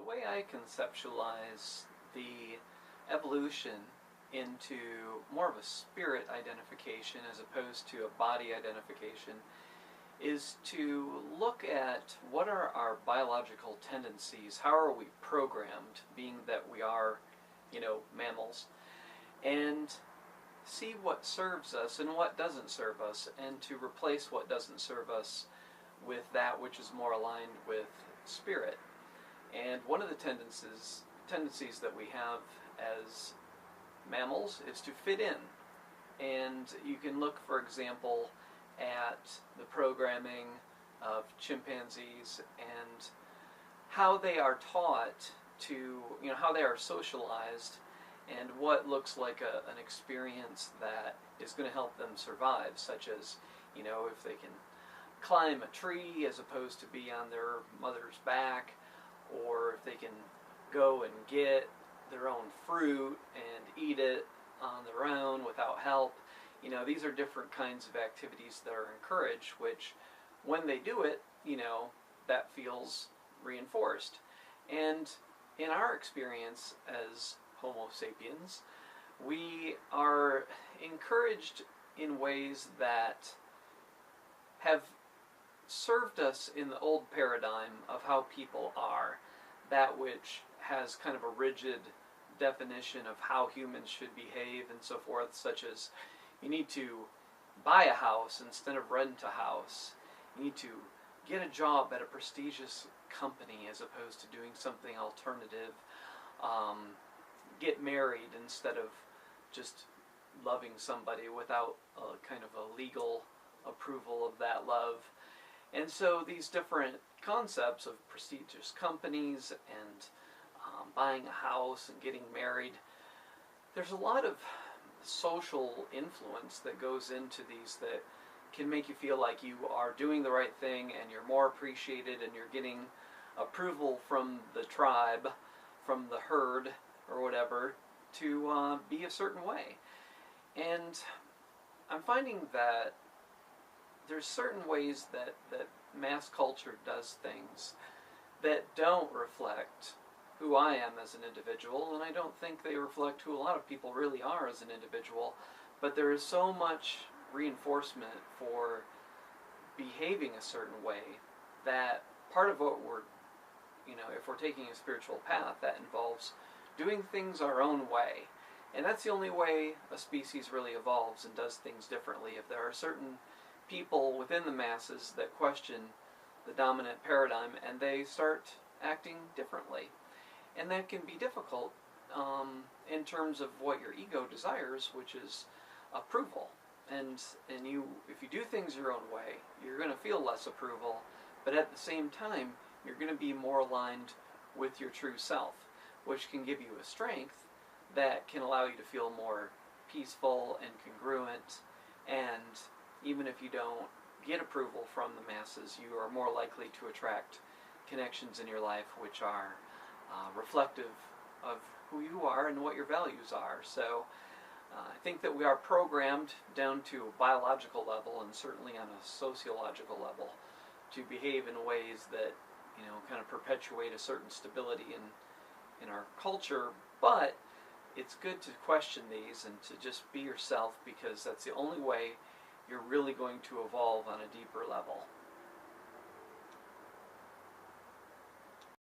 way I conceptualize the evolution into more of a spirit identification as opposed to a body identification is to look at what are our biological tendencies, how are we programmed, being that we are, mammals, and see what serves us and what doesn't serve us, and to replace what doesn't serve us with that which is more aligned with spirit. And one of the tendencies that we have as mammals is to fit in. And you can look, for example, at the programming of chimpanzees and how they are taught to, how they are socialized and what looks like an experience that is going to help them survive, such as, if they can climb a tree as opposed to be on their mother's back, or if they can go and get their own fruit and eat it on their own without help. These are different kinds of activities that are encouraged, which when they do it, that feels reinforced. And in our experience as Homo sapiens, we are encouraged in ways that have served us in the old paradigm of how people are, that which has kind of a rigid definition of how humans should behave and so forth, such as you need to buy a house instead of rent a house, you need to get a job at a prestigious company as opposed to doing something alternative, get married instead of just loving somebody without a kind of a legal approval of that love. And so these different concepts of prestigious companies and buying a house and getting married, there's a lot of social influence that goes into these that can make you feel like you are doing the right thing and you're more appreciated and you're getting approval from the tribe, from the herd or whatever, to be a certain way. And I'm finding that there's certain ways that mass culture does things that don't reflect who I am as an individual, and I don't think they reflect who a lot of people really are as an individual, but there is so much reinforcement for behaving a certain way that part of what we're, if we're taking a spiritual path, that involves doing things our own way. And that's the only way a species really evolves and does things differently. If there are certain people within the masses that question the dominant paradigm and they start acting differently. And that can be difficult in terms of what your ego desires, which is approval. And if you do things your own way, you're going to feel less approval, but at the same time, you're going to be more aligned with your true self, which can give you a strength that can allow you to feel more peaceful and congruent. And even if you don't get approval from the masses, you are more likely to attract connections in your life which are reflective of who you are and what your values are. So I think that we are programmed down to a biological level and certainly on a sociological level to behave in ways that kind of perpetuate a certain stability in our culture. But it's good to question these and to just be yourself, because that's the only way you're really going to evolve on a deeper level.